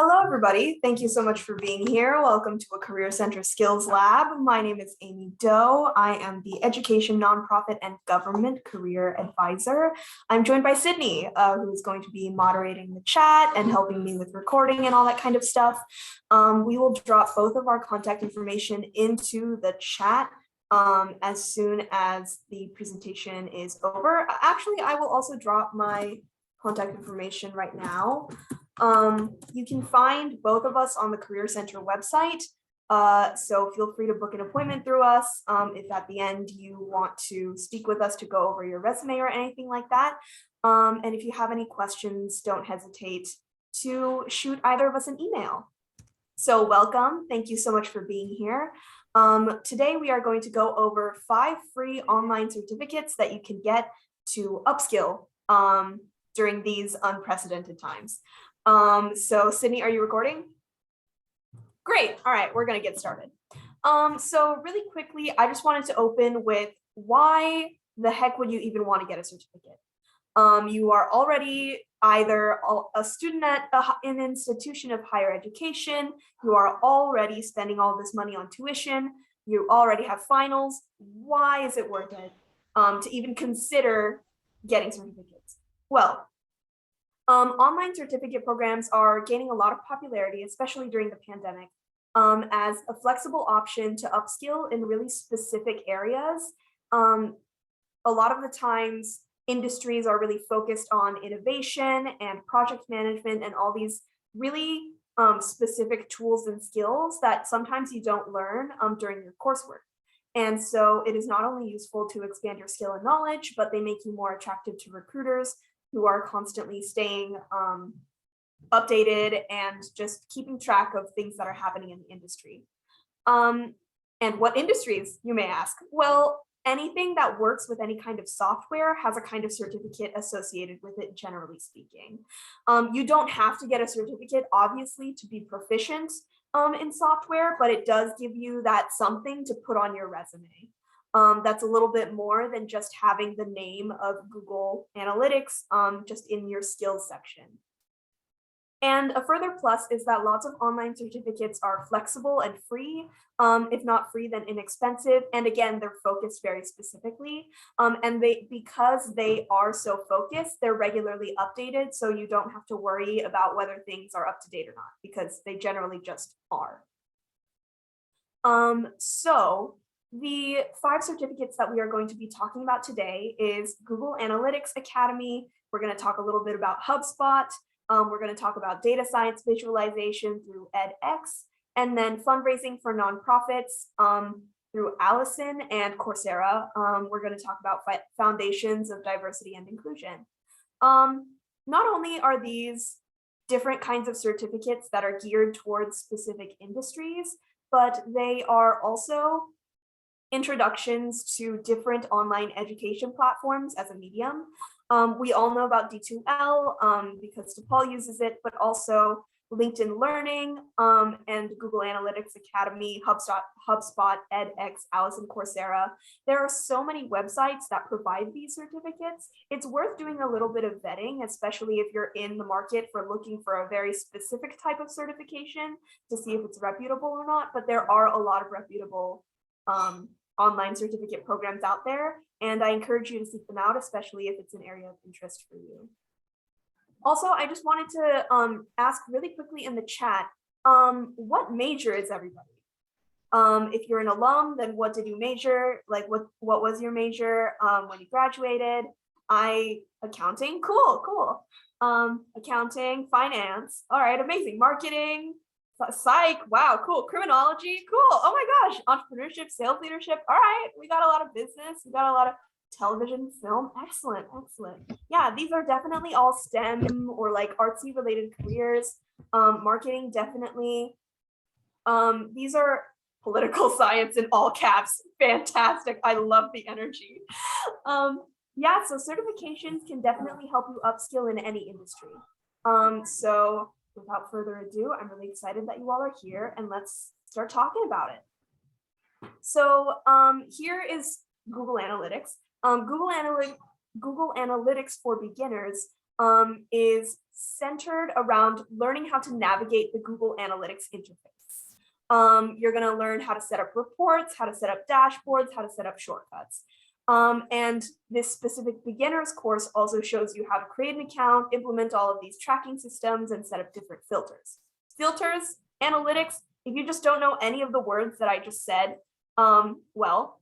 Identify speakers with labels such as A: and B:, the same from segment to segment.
A: Hello, everybody. Thank you so much for being here. Welcome to a Career Center Skills Lab. My name is Amy Doe. I am the Education, Nonprofit, and Government Career Advisor. I'm joined by Sydney, who is going to be moderating the chat and helping me with recording and all that kind of stuff. We will drop both of our contact information into the chat as soon as the presentation is over. Actually, I will also drop my contact information right now. You can find both of us on the Career Center website. So feel free to book an appointment through us if at the end you want to speak with us to go over your resume or anything like that. And if you have any questions, don't hesitate to shoot either of us an email. So welcome. Thank you so much for being here. Today we are going to go over 5 free online certificates that you can get to upskill during these unprecedented times. So Sydney, are you recording? Great. All right, we're going to get started. So really quickly, I just wanted to open with why the heck would you even want to get a certificate? You are already either a student at an institution of higher education, you are already spending all this money on tuition, you already have finals. Why is it worth it to even consider getting certificates? Well, online certificate programs are gaining a lot of popularity, especially during the pandemic, as a flexible option to upskill in really specific areas. A lot of the times, industries are really focused on innovation and project management and all these really specific tools and skills that sometimes you don't learn during your coursework. And so it is not only useful to expand your skill and knowledge, but they make you more attractive to recruiters who are constantly staying updated and just keeping track of things that are happening in the industry. And what industries, you may ask? Well, anything that works with any kind of software has a kind of certificate associated with it, generally speaking. You don't have to get a certificate, obviously, to be proficient in software, but it does give you that something to put on your resume. That's a little bit more than just having the name of Google Analytics just in your skills section. And a further plus is that lots of online certificates are flexible and free, if not free, then inexpensive. And again, they're focused very specifically. And because they are so focused, they're regularly updated. So you don't have to worry about whether things are up to date or not, because they generally just are. So the 5 certificates that we are going to be talking about today is Google Analytics Academy. We're going to talk a little bit about Hubspot. We're going to talk about data science visualization through edX, and then fundraising for nonprofits through Allison and Coursera. We're going to talk about foundations of diversity and inclusion. Not only are these different kinds of certificates that are geared towards specific industries, but they are also introductions to different online education platforms as a medium. We all know about D2L because DePaul uses it, but also LinkedIn Learning and Google Analytics Academy, Hubspot, edX, Allison, Coursera. There are so many websites that provide these certificates. It's worth doing a little bit of vetting, especially if you're in the market for looking for a very specific type of certification to see if it's reputable or not, but there are a lot of reputable online certificate programs out there, and I encourage you to seek them out, especially if it's an area of interest for you. Also, I just wanted to ask really quickly in the chat, what major is everybody? If you're an alum, then what did you major? Like what was your major when you graduated? Accounting, cool. Accounting, finance, all right, amazing. Marketing, psych, wow, cool. Criminology, cool. Oh my gosh, entrepreneurship, sales leadership. All right, we got a lot of business, we got a lot of television, film. Excellent. Yeah, these are definitely all STEM or like artsy related careers. Marketing, definitely. These are political science in all caps. Fantastic. I love the energy. Yeah, so certifications can definitely help you upskill in any industry. So without further ado, I'm really excited that you all are here, and let's start talking about it. So here is Google Analytics. Google Analytics for beginners is centered around learning how to navigate the Google Analytics interface. You're going to learn how to set up reports, how to set up dashboards, how to set up shortcuts. And this specific beginners course also shows you how to create an account, implement all of these tracking systems, and set up different filters. Filters, analytics, if you just don't know any of the words that I just said, well,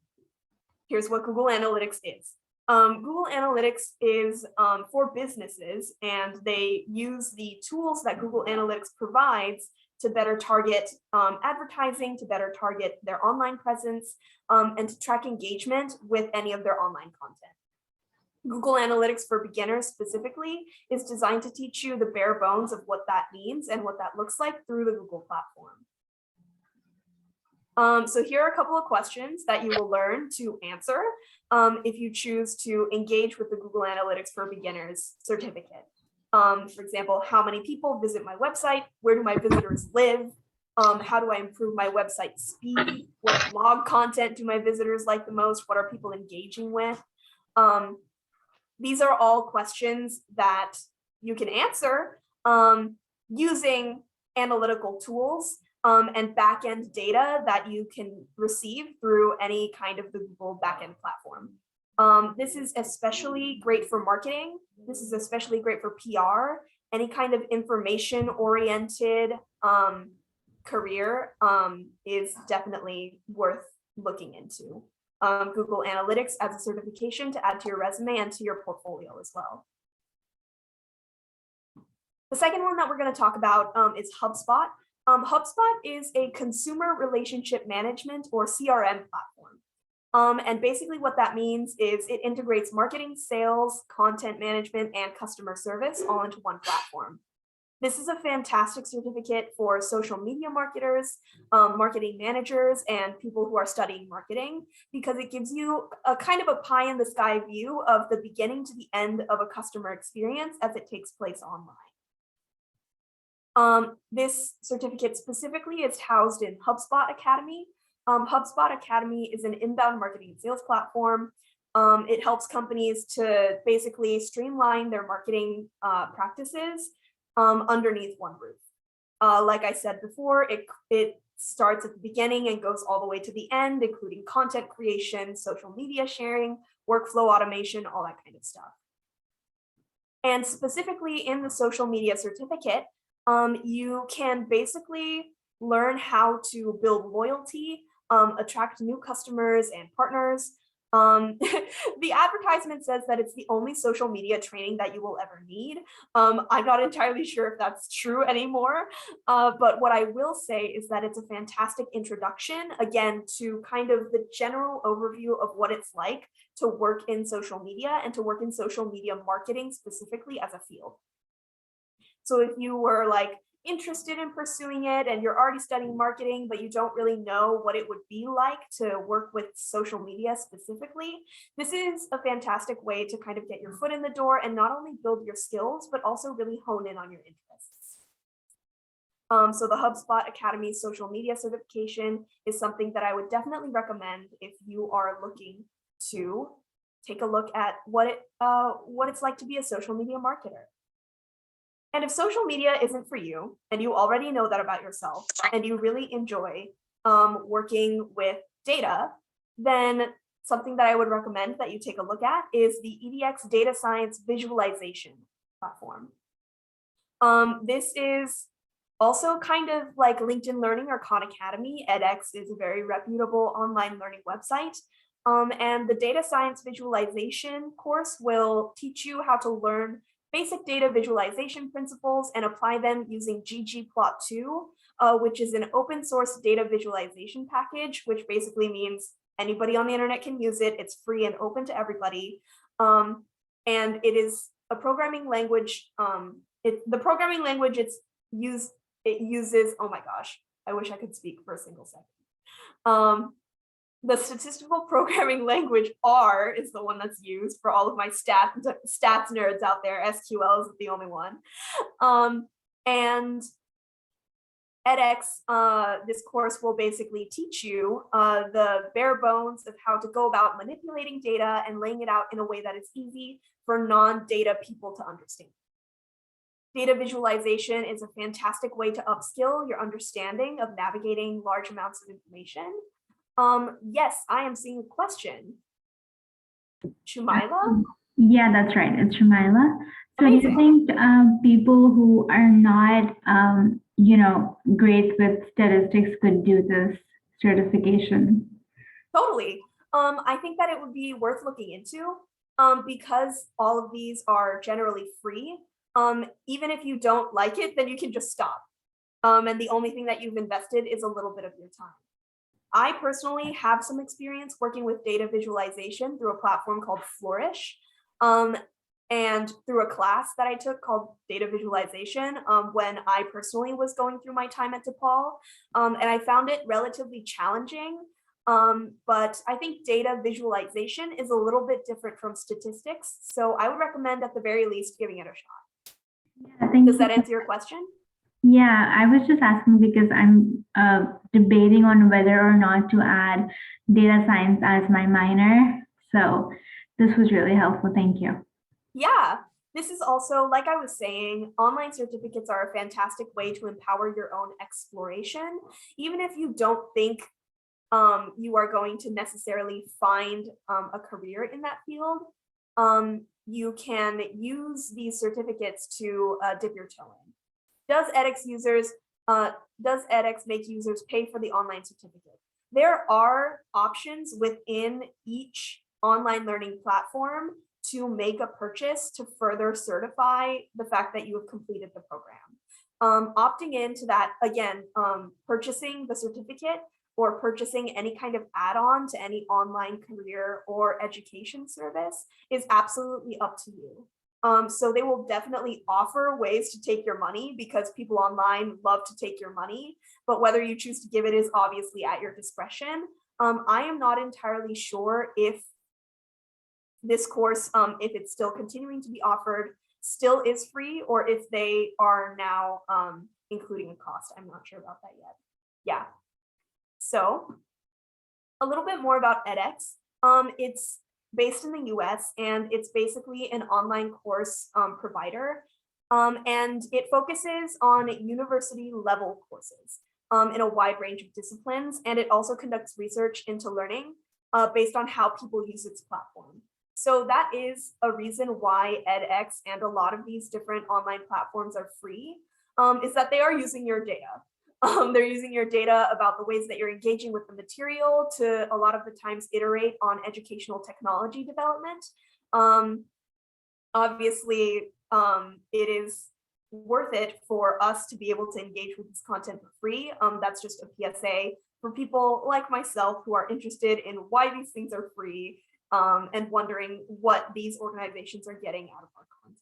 A: here's what Google Analytics is. Google Analytics is for businesses, and they use the tools that Google Analytics provides to better target advertising, to better target their online presence, and to track engagement with any of their online content. Google Analytics for beginners specifically is designed to teach you the bare bones of what that means and what that looks like through the Google platform. So here are a couple of questions that you will learn to answer if you choose to engage with the Google Analytics for Beginners certificate. For example, how many people visit my website? Where do my visitors live? How do I improve my website speed? What blog content do my visitors like the most? What are people engaging with? These are all questions that you can answer using analytical tools and backend data that you can receive through any kind of the Google backend platform. This is especially great for marketing. This is especially great for PR. Any kind of information-oriented career is definitely worth looking into. Google Analytics as a certification to add to your resume and to your portfolio as well. The second one that we're going to talk about is Hubspot. Hubspot is a consumer relationship management or CRM platform. And basically what that means is it integrates marketing, sales, content management, and customer service all into one platform. This is a fantastic certificate for social media marketers, marketing managers, and people who are studying marketing, because it gives you a kind of a pie in the sky view of the beginning to the end of a customer experience as it takes place online. This certificate specifically is housed in Hubspot Academy. Hubspot Academy is an inbound marketing and sales platform. It helps companies to basically streamline their marketing practices underneath one roof. Like I said before, it starts at the beginning and goes all the way to the end, including content creation, social media sharing, workflow automation, all that kind of stuff. And specifically in the social media certificate, you can basically learn how to build loyalty, attract new customers and partners. The advertisement says that it's the only social media training that you will ever need. I'm not entirely sure if that's true anymore, but what I will say is that it's a fantastic introduction, again, to kind of the general overview of what it's like to work in social media and to work in social media marketing specifically as a field. So if you were like interested in pursuing it and you're already studying marketing, but you don't really know what it would be like to work with social media specifically, this is a fantastic way to kind of get your foot in the door and not only build your skills, but also really hone in on your interests. So the Hubspot Academy social media certification is something that I would definitely recommend if you are looking to take a look at what it's like to be a social media marketer. And if social media isn't for you, and you already know that about yourself, and you really enjoy working with data, then something that I would recommend that you take a look at is the EDX Data Science Visualization platform. This is also kind of like LinkedIn Learning or Khan Academy. edX is a very reputable online learning website. And the Data Science Visualization course will teach you how to learn basic data visualization principles and apply them using ggplot2, which is an open source data visualization package, which basically means anybody on the internet can use it. It's free and open to everybody. And it is a programming language. The programming language it uses, oh my gosh, I wish I could speak for a single second. The statistical programming language R is the one that's used for all of my stats nerds out there. SQL is the only one. And edX, this course will basically teach you the bare bones of how to go about manipulating data and laying it out in a way that is easy for non-data people to understand. Data visualization is a fantastic way to upskill your understanding of navigating large amounts of information. Yes, I am seeing a question. Shumila?
B: Yeah, that's right. It's Shamila. So do you
A: Amazing.
B: think people who are not, great with statistics could do this certification?
A: Totally. I think that it would be worth looking into because all of these are generally free. Even if you don't like it, then you can just stop. And the only thing that you've invested is a little bit of your time. I personally have some experience working with data visualization through a platform called Flourish, and through a class that I took called data visualization when I personally was going through my time at DePaul. And I found it relatively challenging. But I think data visualization is a little bit different from statistics. So I would recommend at the very least giving it a shot.
B: Yeah, thank
A: Does that
B: you.
A: answer your question?
B: Yeah, I was just asking because I'm debating on whether or not to add data science as my minor. So this was really helpful. Thank you.
A: Yeah, this is also, like I was saying, online certificates are a fantastic way to empower your own exploration. Even if you don't think you are going to necessarily find a career in that field, you can use these certificates to dip your toe in. Does edX make users pay for the online certificate? There are options within each online learning platform to make a purchase to further certify the fact that you have completed the program. Opting into that, again, purchasing the certificate or purchasing any kind of add-on to any online career or education service is absolutely up to you. So they will definitely offer ways to take your money because people online love to take your money, but whether you choose to give it is obviously at your discretion. I am not entirely sure if this course, if it's still continuing to be offered, still is free, or if they are now including a cost. I'm not sure about that yet. Yeah. So a little bit more about edX. It's based in the US and it's basically an online course provider. And it focuses on university level courses in a wide range of disciplines. And it also conducts research into learning based on how people use its platform. So that is a reason why edX and a lot of these different online platforms are free, is that they are using your data. They're using your data about the ways that you're engaging with the material to a lot of the times iterate on educational technology development. Obviously, it is worth it for us to be able to engage with this content for free. That's just a PSA for people like myself who are interested in why these things are free and wondering what these organizations are getting out of our content.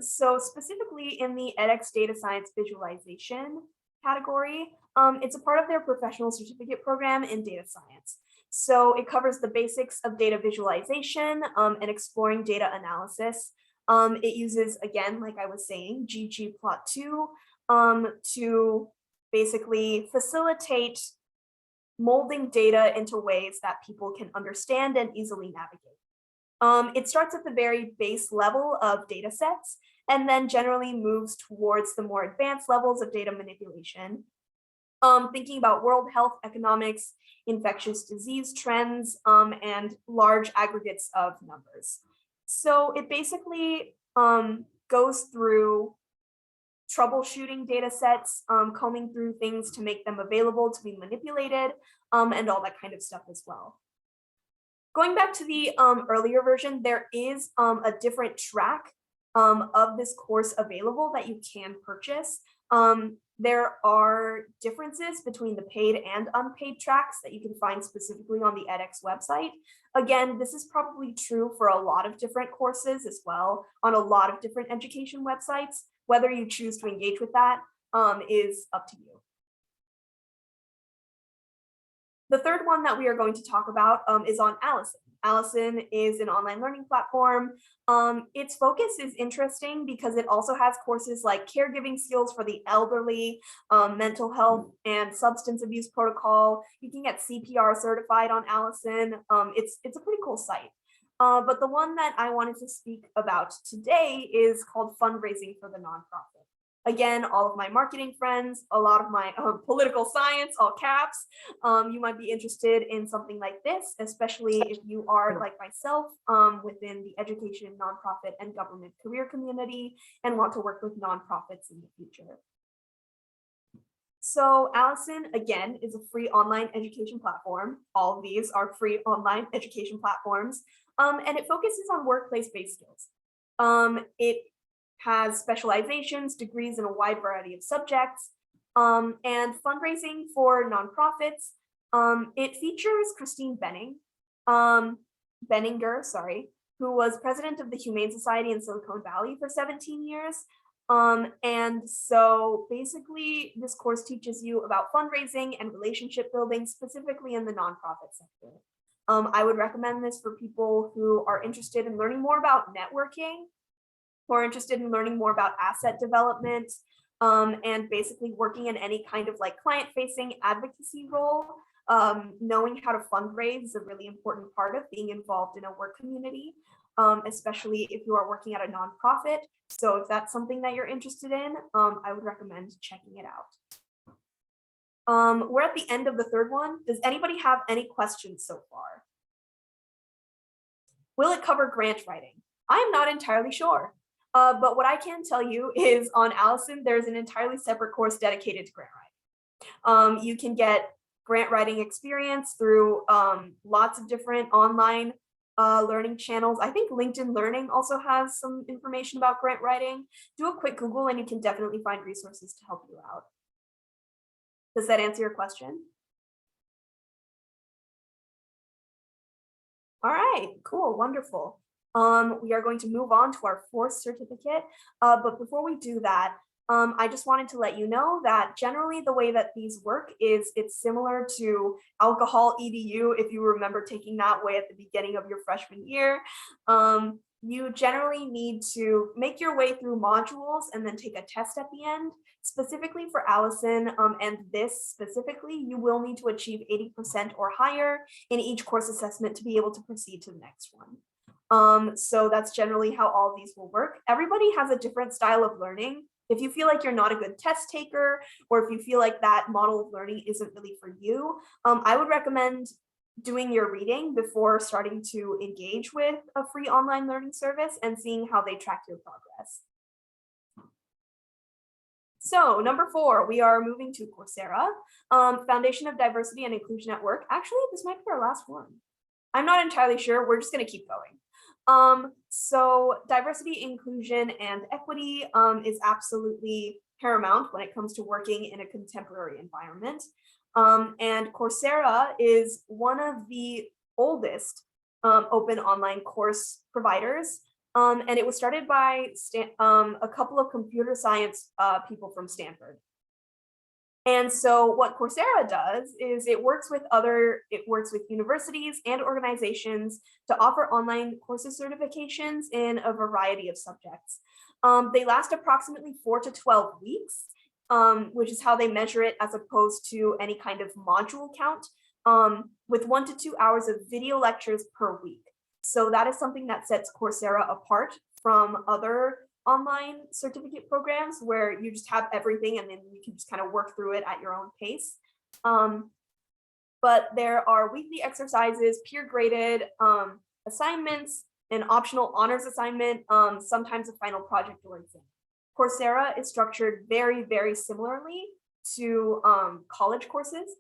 A: So specifically in the edX data science visualization category, it's a part of their professional certificate program in data science. So it covers the basics of data visualization and exploring data analysis. It uses, again, like I was saying, ggplot2 to basically facilitate molding data into ways that people can understand and easily navigate. It starts at the very base level of data sets and then generally moves towards the more advanced levels of data manipulation. Thinking about world health economics, infectious disease trends, and large aggregates of numbers. So it basically goes through troubleshooting data sets, combing through things to make them available to be manipulated, and all that kind of stuff as well. Going back to the earlier version, there is a different track of this course available that you can purchase. There are differences between the paid and unpaid tracks that you can find specifically on the edX website. Again, this is probably true for a lot of different courses as well on a lot of different education websites. Whether you choose to engage with that is up to you. The third one that we are going to talk about is on Allison. Allison is an online learning platform. Its focus is interesting because it also has courses like caregiving skills for the elderly, mental health and substance abuse protocol. You can get CPR certified on Allison. It's a pretty cool site. But the one that I wanted to speak about today is called fundraising for the nonprofit. Again, all of my marketing friends, a lot of my political science, all caps, you might be interested in something like this, especially if you are like myself within the education, nonprofit, and government career community and want to work with nonprofits in the future. So Allison, again, is a free online education platform. All of these are free online education platforms, and it focuses on workplace-based skills. It has specializations, degrees in a wide variety of subjects, and fundraising for nonprofits. It features Christine Benninger, sorry, who was president of the Humane Society in Silicon Valley for 17 years. And so basically this course teaches you about fundraising and relationship building, specifically in the nonprofit sector. I would recommend this for people who are interested in learning more about networking, who are interested in learning more about asset development, and basically working in any kind of like client-facing advocacy role. Knowing how to fundraise is a really important part of being involved in a work community, especially if you are working at a nonprofit. So if that's something that you're interested in, I would recommend checking it out. We're at the end of the third one. Does anybody have any questions so far? Will it cover grant writing? I am not entirely sure. But what I can tell you is on Allison, there's an entirely separate course dedicated to grant writing. You can get grant writing experience through lots of different online learning channels. I think LinkedIn Learning also has some information about grant writing. Do a quick Google and you can definitely find resources to help you out. Does that answer your question? All right, cool, wonderful. We are going to move on to our fourth certificate, but before we do that, I just wanted to let you know that generally the way that these work is it's similar to alcohol EDU, if you remember taking that way at the beginning of your freshman year. You generally need to make your way through modules and then take a test at the end. Specifically for Allison, and this specifically, you will need to achieve 80% or higher in each course assessment to be able to proceed to the next one. So that's generally how all of these will work. Everybody has a different style of learning. If you feel like you're not a good test taker, or if you feel like that model of learning isn't really for you, I would recommend doing your reading before starting to engage with a free online learning service and seeing how they track your progress. So number 4, we are moving to Coursera, Foundation of Diversity and Inclusion at Work. Actually, this might be our last one. I'm not entirely sure. We're just going to keep going. So diversity, inclusion, and equity is absolutely paramount when it comes to working in a contemporary environment. And Coursera is one of the oldest open online course providers. And it was started by a couple of computer science people from Stanford. And so what Coursera does is it works with universities and organizations to offer online courses certifications in a variety of subjects. They last approximately 4 to 12 weeks, which is how they measure it as opposed to any kind of module count, with 1 to 2 hours of video lectures per week. So that is something that sets Coursera apart from other online certificate programs where you just have everything and then you can just kind of work through it at your own pace. But there are weekly exercises, peer graded assignments, an optional honors assignment, sometimes a final project or exam. Coursera is structured very, very similarly to college courses.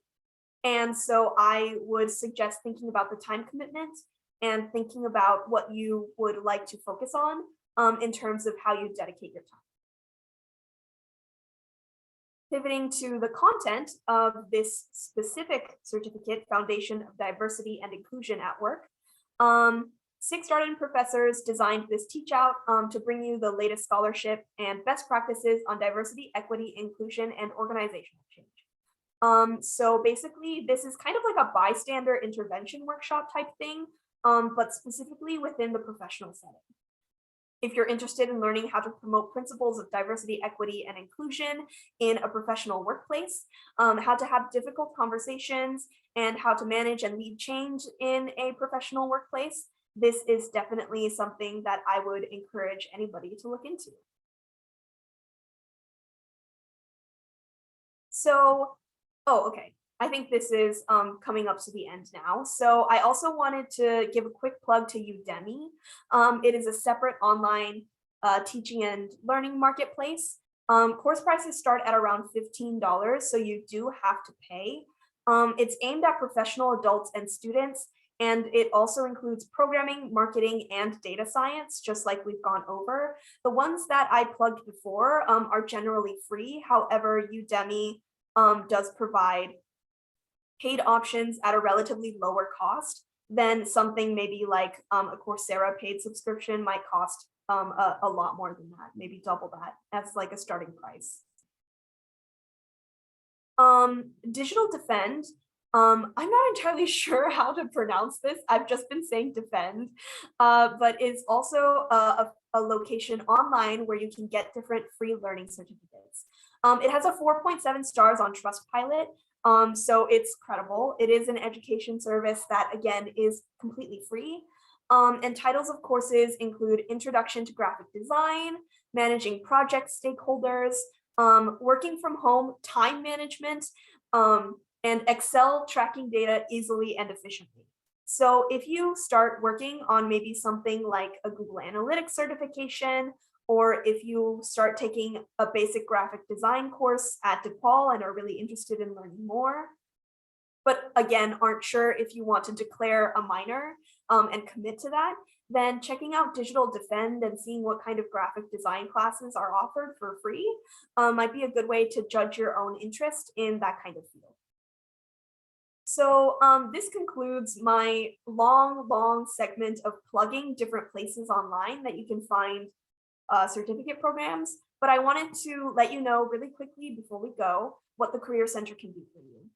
A: And so I would suggest thinking about the time commitment and thinking about what you would like to focus on in terms of how you dedicate your time. Pivoting to the content of this specific certificate, Foundation of Diversity and Inclusion at Work, 6 Darden professors designed this teach out to bring you the latest scholarship and best practices on diversity, equity, inclusion, and organizational change. So basically, this is kind of like a bystander intervention workshop type thing, but specifically within the professional setting. If you're interested in learning how to promote principles of diversity, equity, and inclusion in a professional workplace, how to have difficult conversations, and how to manage and lead change in a professional workplace, this is definitely something that I would encourage anybody to look into. So, oh, okay. I think this is coming up to the end now. So I also wanted to give a quick plug to Udemy. It is a separate online teaching and learning marketplace. Course prices start at around $15, so you do have to pay. It's aimed at professional adults and students, and it also includes programming, marketing, and data science, just like we've gone over. The ones that I plugged before are generally free. However, Udemy does provide paid options at a relatively lower cost than something maybe like a Coursera paid subscription might cost a lot more than that, maybe double that as like a starting price. Digital Defend. I'm not entirely sure how to pronounce this. I've just been saying defend, but it's also a location online where you can get different free learning certificates. It has a 4.7 stars on Trustpilot, so it's credible. It is an education service that, again, is completely free. And titles of courses include Introduction to Graphic Design, Managing Project Stakeholders, working from home, time management, and Excel tracking data easily and efficiently. So if you start working on maybe something like a Google Analytics certification, or if you start taking a basic graphic design course at DePaul and are really interested in learning more, but again, aren't sure if you want to declare a minor and commit to that, then checking out Digital Defend and seeing what kind of graphic design classes are offered for free might be a good way to judge your own interest in that kind of field. So this concludes my long segment of plugging different places online that you can find certificate programs, but I wanted to let you know really quickly before we go what the Career Center can do for you.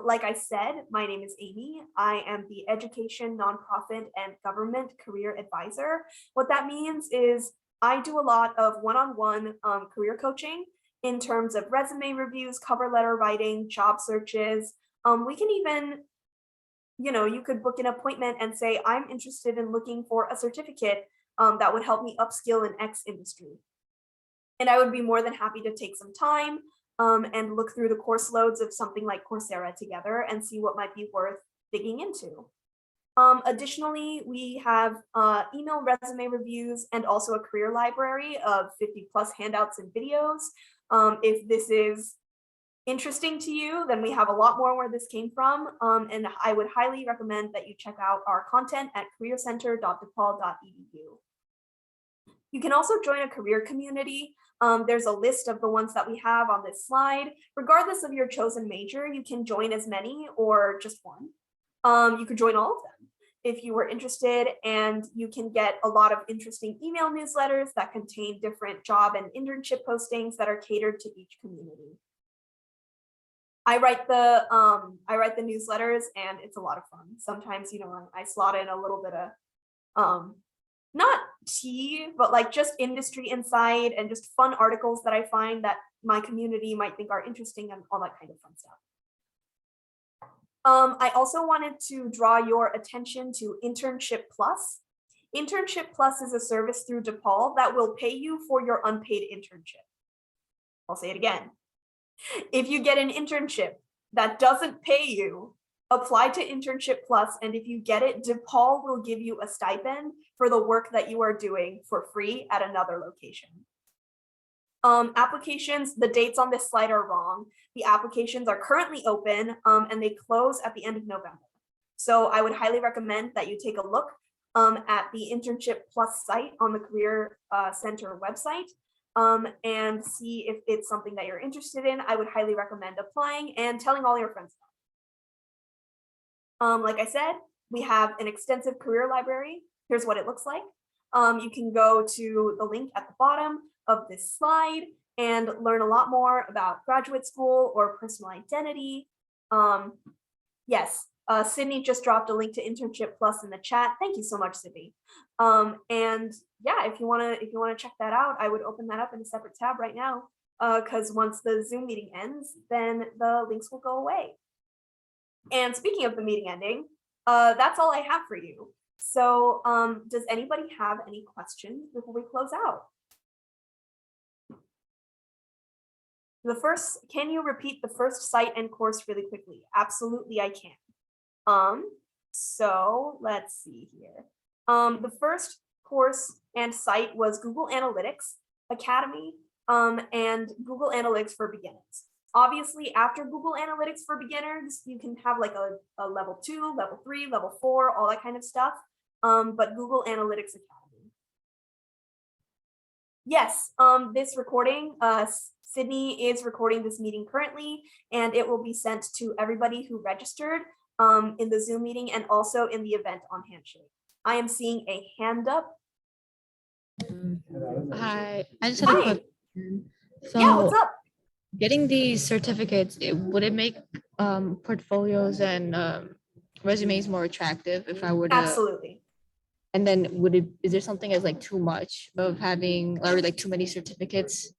A: Like I said, my name is Amy. I am the Education, Nonprofit, and Government Career Advisor. What that means is I do a lot of one-on-one career coaching in terms of resume reviews, cover letter writing, job searches. We can even, you could book an appointment and say, I'm interested in looking for a certificate that would help me upskill in X industry. And I would be more than happy to take some time and look through the course loads of something like Coursera together and see what might be worth digging into. Additionally, we have email resume reviews and also a career library of 50+ handouts and videos. If this is interesting to you, then we have a lot more where this came from. And I would highly recommend that you check out our content at careercenter.depaul.edu. You can also join a career community. There's a list of the ones that we have on this slide. Regardless of your chosen major, you can join as many or just one. You could join all of them if you were interested, and you can get a lot of interesting email newsletters that contain different job and internship postings that are catered to each community. I write the newsletters, and it's a lot of fun. Sometimes, I slot in a little bit of not tea, but like just industry insight and just fun articles that I find that my community might think are interesting and all that kind of fun stuff. I also wanted to draw your attention to Internship Plus. Internship Plus is a service through DePaul that will pay you for your unpaid internship. I'll say it again. If you get an internship that doesn't pay you, apply to Internship Plus, and if you get it, DePaul will give you a stipend for the work that you are doing for free at another location. Applications, the dates on this slide are wrong. The applications are currently open and they close at the end of November. So I would highly recommend that you take a look at the Internship Plus site on the Career Center website and see if it's something that you're interested in. I would highly recommend applying and telling all your friends about it. Like I said, we have an extensive career library. Here's what it looks like. You can go to the link at the bottom of this slide and learn a lot more about graduate school or personal identity. Yes, Sydney just dropped a link to Internship Plus in the chat. Thank you so much, Sydney. And yeah, if you wanna check that out, I would open that up in a separate tab right now, because once the Zoom meeting ends, then the links will go away. And speaking of the meeting ending, that's all I have for you. So does anybody have any questions before we close out? Can you repeat the first site and course really quickly? Absolutely, I can. So let's see here. The first course and site was Google Analytics Academy, and Google Analytics for Beginners. Obviously, after Google Analytics for Beginners, you can have like a level 2, level 3, level 4, all that kind of stuff. But Google Analytics Academy. Yes, this recording, Sydney is recording this meeting currently, and it will be sent to everybody who registered in the Zoom meeting and also in the event on Handshake. I am seeing a hand up.
C: Hi, I just had a question. So
A: Yeah, what's up?
C: getting these certificates, would it make portfolios and resumes more attractive if I were to?
A: Absolutely.
C: And then is there something as like too much of having or like too many certificates?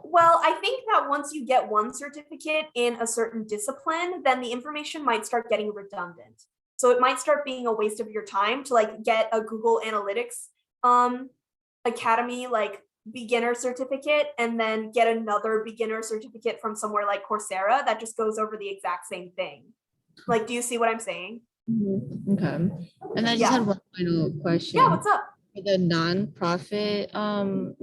A: Well, I think that once you get one certificate in a certain discipline, then the information might start getting redundant. So it might start being a waste of your time to like get a Google Analytics Academy like beginner certificate and then get another beginner certificate from somewhere like Coursera that just goes over the exact same thing. Like, do you see what I'm saying?
C: Okay. And I just had one final question.
A: Yeah, what's up?
C: For the nonprofit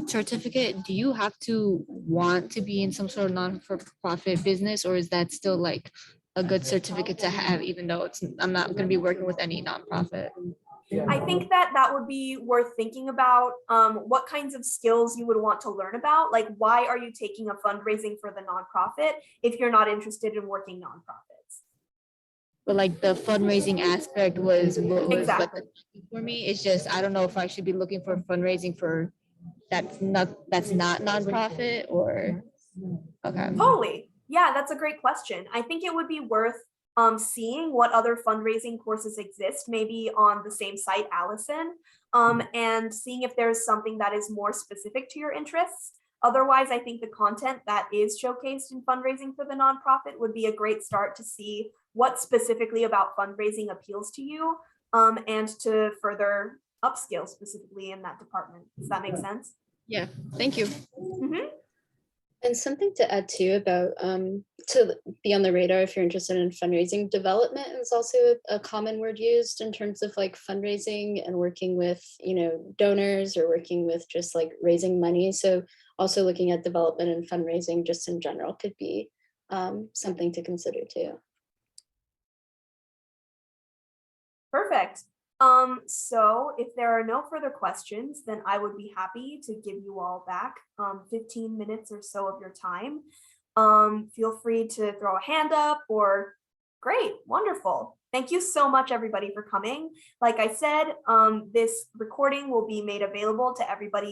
C: certificate, do you have to want to be in some sort of non-for-profit business, or is that still like a good certificate to have, even though I'm not going to be working with any nonprofit?
A: I think that would be worth thinking about what kinds of skills you would want to learn about. Like, why are you taking a fundraising for the nonprofit if you're not interested in working nonprofits?
C: But like the fundraising aspect was
A: Exactly.
C: for me. It's just I don't know if I should be looking for fundraising for that's not nonprofit or okay.
A: Totally. Yeah, that's a great question. I think it would be worth seeing what other fundraising courses exist, maybe on the same site, Allison, and seeing if there's something that is more specific to your interests. Otherwise, I think the content that is showcased in fundraising for the nonprofit would be a great start to see what specifically about fundraising appeals to you, and to further upskill specifically in that department. Does that make sense?
C: Yeah, thank you.
A: Mm-hmm.
D: And something to add too about to be on the radar if you're interested in fundraising, development is also a common word used in terms of like fundraising and working with, you know, donors or working with just like raising money. So also looking at development and fundraising just in general could be something to consider too.
A: Perfect. So if there are no further questions, then I would be happy to give you all back 15 minutes or so of your time. Feel free to throw a hand up or great, wonderful. Thank you so much, everybody, for coming. Like I said, this recording will be made available to everybody